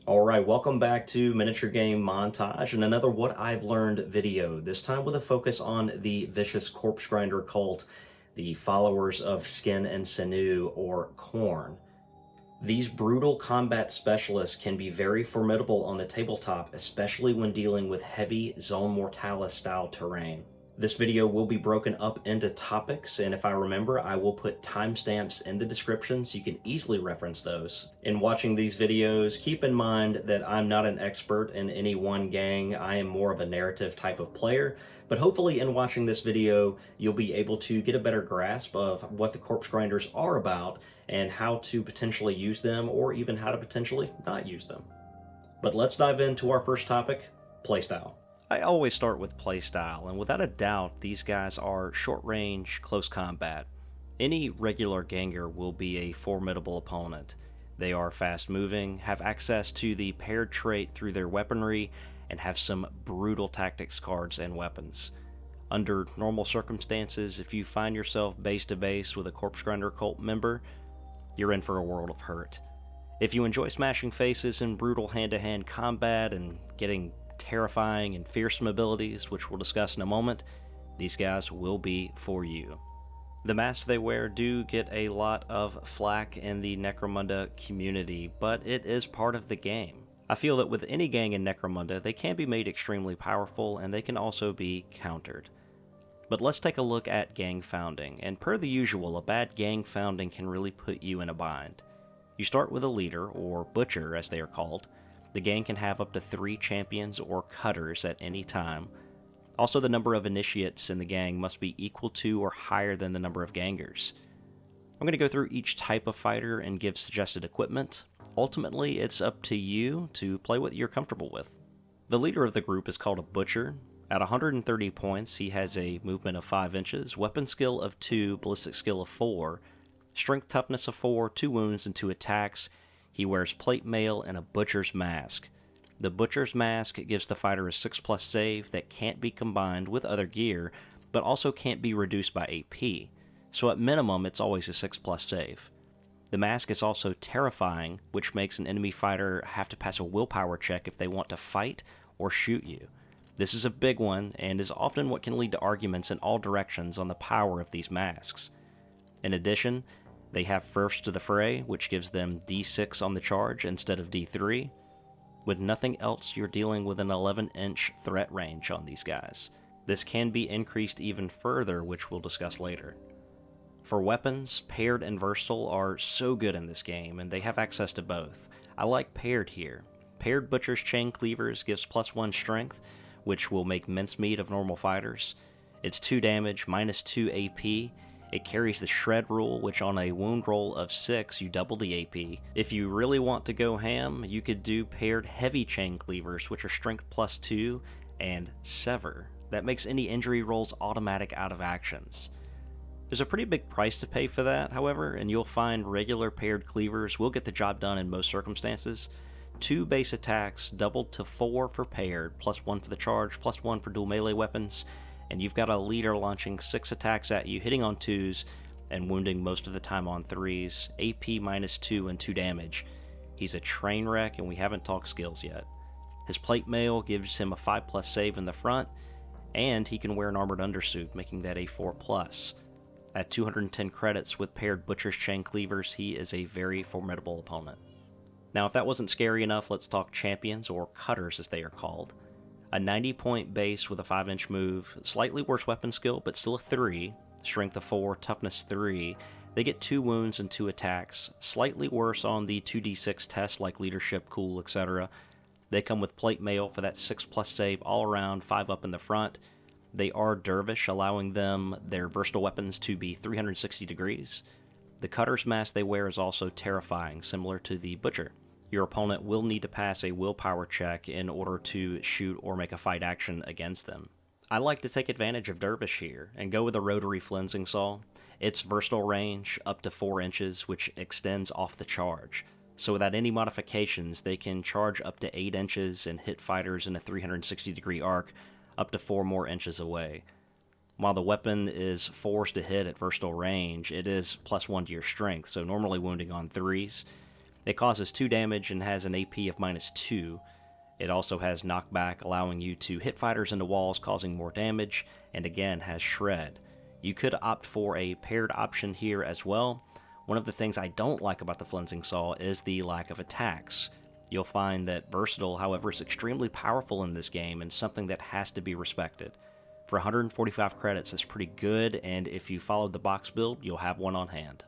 Alright, welcome back to Miniature Game Montage and another What I've Learned video, this time with a focus on the vicious corpse grinder cult, the followers of Skin and Sinew, or Khorne. These brutal combat specialists can be very formidable on the tabletop, especially when dealing with heavy Zone Mortalis style terrain. This video will be broken up into topics, and if I remember, I will put timestamps in the description so you can easily reference those. In watching these videos, keep in mind that I'm not an expert in any one gang. I am more of a narrative type of player, but hopefully in watching this video, you'll be able to get a better grasp of what the corpse grinders are about and how to potentially use them, or even how to potentially not use them. But let's dive into our first topic, playstyle. I always start with playstyle, and without a doubt, these guys are short-range, close combat. Any regular ganger will be a formidable opponent. They are fast-moving, have access to the paired trait through their weaponry, and have some brutal tactics cards and weapons. Under normal circumstances, if you find yourself base-to-base with a corpse grinder cult member, you're in for a world of hurt. If you enjoy smashing faces in brutal hand-to-hand combat and getting terrifying and fearsome abilities, which we'll discuss in a moment, these guys will be for you. The masks they wear do get a lot of flack in the Necromunda community, but it is part of the game. I feel that with any gang in Necromunda, they can be made extremely powerful, and they can also be countered. But let's take a look at gang founding, and per the usual, a bad gang founding can really put you in a bind. You start with a leader, or butcher as they are called. The gang can have up to 3 champions or cutters at any time. Also, the number of initiates in the gang must be equal to or higher than the number of gangers. I'm going to go through each type of fighter and give suggested equipment. Ultimately, it's up to you to play what you're comfortable with. The leader of the group is called a butcher. At 130 points, he has a movement of 5 inches, weapon skill of 2, ballistic skill of 4, strength toughness of 4, 2 wounds and 2 attacks. He wears plate mail and a butcher's mask. The butcher's mask gives the fighter a 6+ save that can't be combined with other gear, but also can't be reduced by AP, so at minimum it's always a 6+ save. The mask is also terrifying, which makes an enemy fighter have to pass a willpower check if they want to fight or shoot you. This is a big one, and is often what can lead to arguments in all directions on the power of these masks. In addition, they have first to the fray, which gives them D6 on the charge instead of D3. With nothing else, you're dealing with an 11-inch threat range on these guys. This can be increased even further, which we'll discuss later. For weapons, paired and versatile are so good in this game, and they have access to both. I like paired here. Paired Butcher's Chain Cleavers gives +1 strength, which will make mincemeat of normal fighters. It's 2 damage, -2 AP. It carries the Shred rule, which on a wound roll of 6, you double the AP. If you really want to go ham, you could do paired Heavy Chain Cleavers, which are strength +2, and Sever. That makes any injury rolls automatic out of actions. There's a pretty big price to pay for that, however, and you'll find regular paired cleavers will get the job done in most circumstances. 2 base attacks, doubled to 4 for paired, +1 for the charge, +1 for dual melee weapons, and you've got a leader launching 6 attacks at you, hitting on 2s, and wounding most of the time on 3s, AP -2 and 2 damage. He's a train wreck, and we haven't talked skills yet. His plate mail gives him a 5+ save in the front, and he can wear an armored undersuit, making that a 4+. At 210 credits with paired Butcher's Chain Cleavers, he is a very formidable opponent. Now, if that wasn't scary enough, let's talk champions, or cutters as they are called. A 90-point base with a 5-inch move, slightly worse weapon skill, but still a 3, strength of 4, toughness 3. They get 2 wounds and 2 attacks, slightly worse on the 2d6 tests like leadership, cool, etc. They come with plate mail for that 6+ save all around, 5 up in the front. They are dervish, allowing them their versatile weapons to be 360 degrees. The cutter's mask they wear is also terrifying, similar to the butcher. Your opponent will need to pass a willpower check in order to shoot or make a fight action against them. I like to take advantage of dervish here and go with a rotary flensing saw. Its versatile range up to 4 inches, which extends off the charge. So without any modifications, they can charge up to 8 inches and hit fighters in a 360 degree arc up to 4 more inches away. While the weapon is forced to hit at versatile range, it is +1 to your strength, so normally wounding on 3s. It causes 2 damage and has an AP of -2. It also has knockback, allowing you to hit fighters into walls, causing more damage, and again has shred. You could opt for a paired option here as well. One of the things I don't like about the Flensing Saw is the lack of attacks. You'll find that Versatile, however, is extremely powerful in this game and something that has to be respected. For 145 credits, that's pretty good, and if you followed the box build, you'll have one on hand.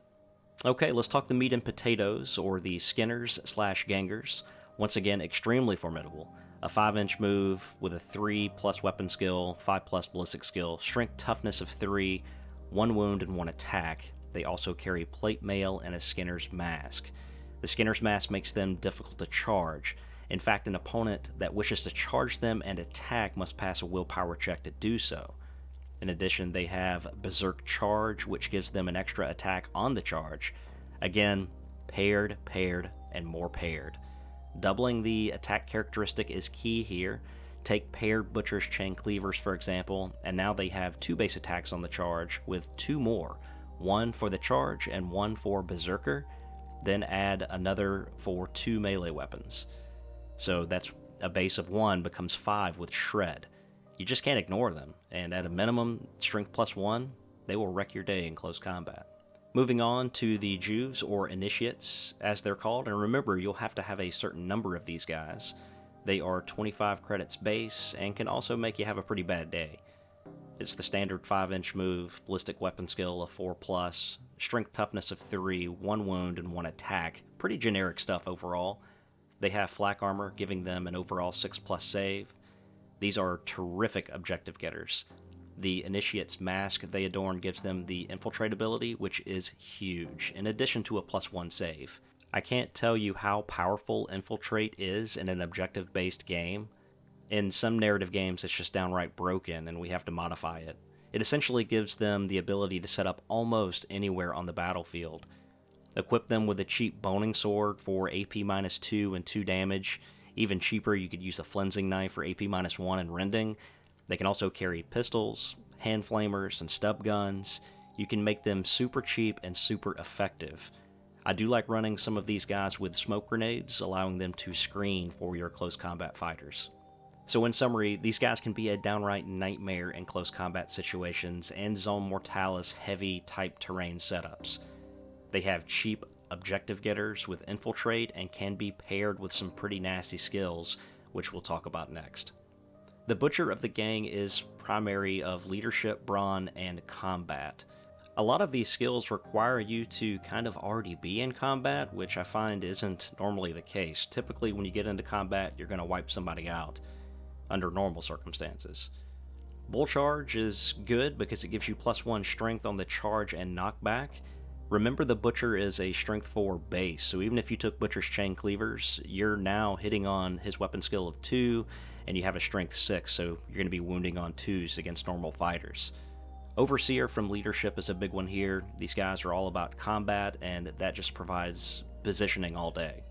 Okay, let's talk the meat and potatoes, or the Skinners/Gangers. Once again, extremely formidable. A 5-inch move with a 3+ weapon skill, 5+ ballistic skill, strength toughness of 3, 1 wound and 1 attack. They also carry plate mail and a Skinner's Mask. The Skinner's Mask makes them difficult to charge. In fact, an opponent that wishes to charge them and attack must pass a willpower check to do so. In addition, they have Berserk Charge, which gives them an extra attack on the charge. Again, paired, and more paired. Doubling the attack characteristic is key here. Take paired Butcher's Chain Cleavers, for example, and now they have 2 base attacks on the charge with 2 more. 1 for the charge and 1 for Berserker. Then add another for 2 melee weapons. So that's a base of 1 becomes 5 with Shred. You just can't ignore them, and at a minimum, strength +1, they will wreck your day in close combat. Moving on to the Jews, or Initiates, as they're called, and remember, you'll have to have a certain number of these guys. They are 25 credits base, and can also make you have a pretty bad day. It's the standard 5-inch move, ballistic weapon skill of 4+, strength toughness of 3, 1 wound, and 1 attack. Pretty generic stuff overall. They have flak armor, giving them an overall 6+ save. These are terrific objective getters. The Initiate's Mask they adorn gives them the Infiltrate ability, which is huge, in addition to a +1 save. I can't tell you how powerful Infiltrate is in an objective-based game. In some narrative games, it's just downright broken, and we have to modify it. It essentially gives them the ability to set up almost anywhere on the battlefield. Equip them with a cheap boning sword for AP -2 and 2 damage. Even cheaper, you could use a flensing knife for AP -1 and rending. They can also carry pistols, hand flamers, and stub guns. You can make them super cheap and super effective. I do like running some of these guys with smoke grenades, allowing them to screen for your close combat fighters. So in summary, these guys can be a downright nightmare in close combat situations and Zone Mortalis heavy type terrain setups. They have cheap objective getters with Infiltrate and can be paired with some pretty nasty skills, which we'll talk about next. The Butcher of the gang is primary of leadership, brawn, and combat. A lot of these skills require you to kind of already be in combat, which I find isn't normally the case. Typically when you get into combat, you're going to wipe somebody out under normal circumstances. Bull Charge is good because it gives you +1 strength on the charge and knockback. Remember, the Butcher is a strength 4 base, so even if you took Butcher's Chain Cleavers, you're now hitting on his weapon skill of 2, and you have a strength 6, so you're going to be wounding on 2s against normal fighters. Overseer from leadership is a big one here. These guys are all about combat, and that just provides positioning all day.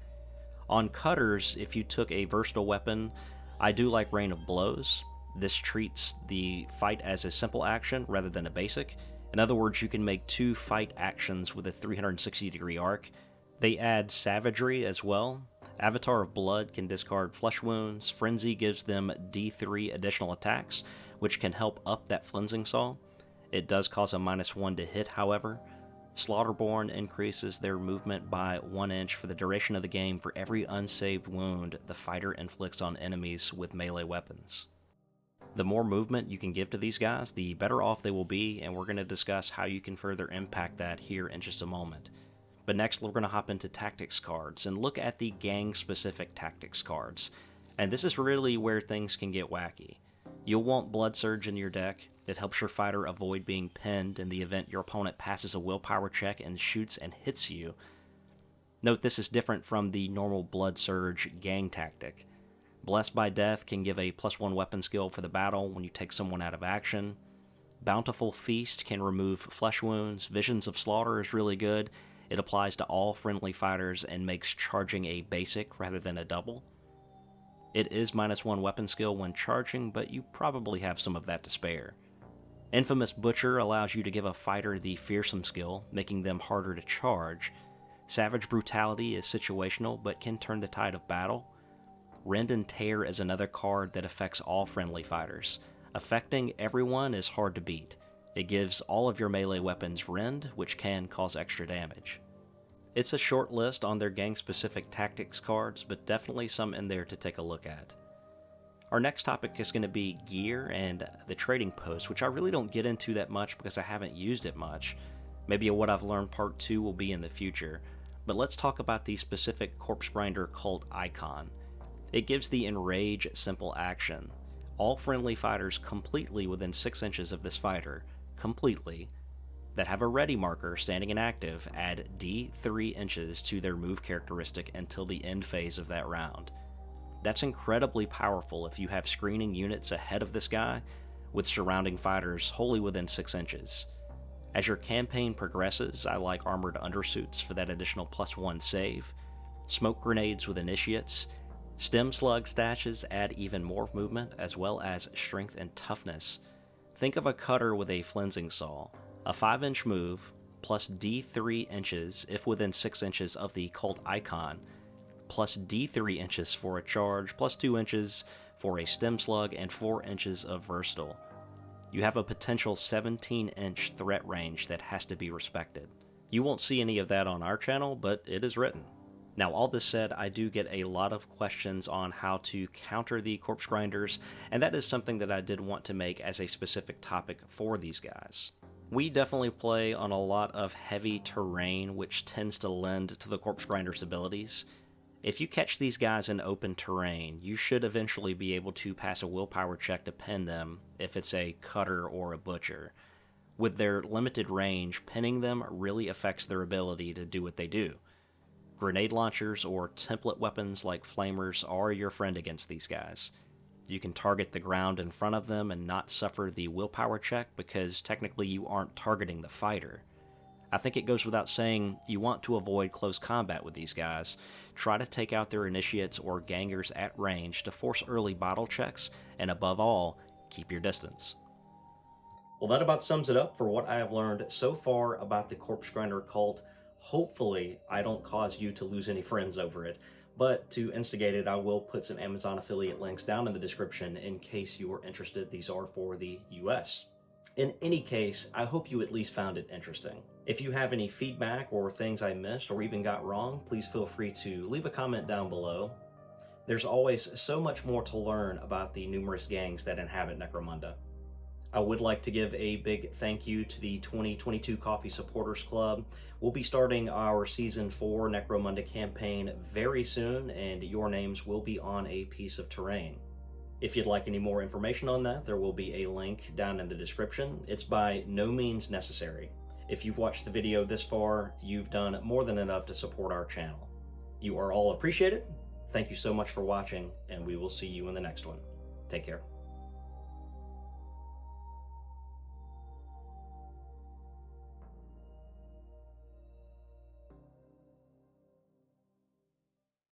On Cutters, if you took a versatile weapon, I do like Rain of Blows. This treats the fight as a simple action rather than a basic. In other words, you can make 2 fight actions with a 360-degree arc. They add Savagery as well. Avatar of Blood can discard flesh wounds. Frenzy gives them D3 additional attacks, which can help up that Flensing Saw. It does cause a -1 to hit, however. Slaughterborn increases their movement by 1 inch for the duration of the game for every unsaved wound the fighter inflicts on enemies with melee weapons. The more movement you can give to these guys, the better off they will be, and we're going to discuss how you can further impact that here in just a moment. But next, we're going to hop into tactics cards and look at the gang-specific tactics cards. And this is really where things can get wacky. You'll want Blood Surge in your deck. It helps your fighter avoid being pinned in the event your opponent passes a willpower check and shoots and hits you. Note this is different from the normal Blood Surge gang tactic. Blessed by Death can give a +1 weapon skill for the battle when you take someone out of action. Bountiful Feast can remove flesh wounds. Visions of Slaughter is really good. It applies to all friendly fighters and makes charging a basic rather than a double. It is -1 weapon skill when charging, but you probably have some of that to spare. Infamous Butcher allows you to give a fighter the Fearsome skill, making them harder to charge. Savage Brutality is situational but can turn the tide of battle. Rend and Tear is another card that affects all friendly fighters. Affecting everyone is hard to beat. It gives all of your melee weapons Rend, which can cause extra damage. It's a short list on their gang-specific tactics cards, but definitely some in there to take a look at. Our next topic is going to be gear and the trading post, which I really don't get into that much because I haven't used it much. Maybe a What I've Learned Part 2 will be in the future. But let's talk about the specific Corpse Grinder cult icon. It gives the Enrage simple action. All friendly fighters completely within 6 inches of this fighter, completely, that have a ready marker standing inactive add D3 inches to their move characteristic until the end phase of that round. That's incredibly powerful if you have screening units ahead of this guy, with surrounding fighters wholly within 6 inches. As your campaign progresses, I like armored undersuits for that additional +1 save, smoke grenades with initiates, stem slug stashes add even more movement, as well as strength and toughness. Think of a cutter with a flensing saw, a 5-inch move, plus D3 inches if within 6 inches of the cult icon, plus D3 inches for a charge, plus 2 inches for a stem slug, and 4 inches of versatile. You have a potential 17-inch threat range that has to be respected. You won't see any of that on our channel, but it is written. Now, all this said, I do get a lot of questions on how to counter the Corpse Grinders, and that is something that I did want to make as a specific topic for these guys. We definitely play on a lot of heavy terrain, which tends to lend to the Corpse Grinders' abilities. If you catch these guys in open terrain, you should eventually be able to pass a willpower check to pin them if it's a cutter or a butcher. With their limited range, pinning them really affects their ability to do what they do. Grenade launchers or template weapons like flamers are your friend against these guys. You can target the ground in front of them and not suffer the willpower check because technically you aren't targeting the fighter. I think it goes without saying you want to avoid close combat with these guys. Try to take out their initiates or gangers at range to force early bottle checks, and above all, keep your distance. Well, that about sums it up for what I have learned so far about the Corpse Grinder cult. Hopefully, I don't cause you to lose any friends over it, but to instigate it, I will put some Amazon affiliate links down in the description in case you are interested. These are for the US. In any case, I hope you at least found it interesting. If you have any feedback or things I missed or even got wrong, please feel free to leave a comment down below. There's always so much more to learn about the numerous gangs that inhabit Necromunda. I would like to give a big thank you to the 2022 Coffee Supporters Club. We'll be starting our Season 4 Necromunda campaign very soon, and your names will be on a piece of terrain. If you'd like any more information on that, there will be a link down in the description. It's by no means necessary. If you've watched the video this far, you've done more than enough to support our channel. You are all appreciated. Thank you so much for watching, and we will see you in the next one. Take care.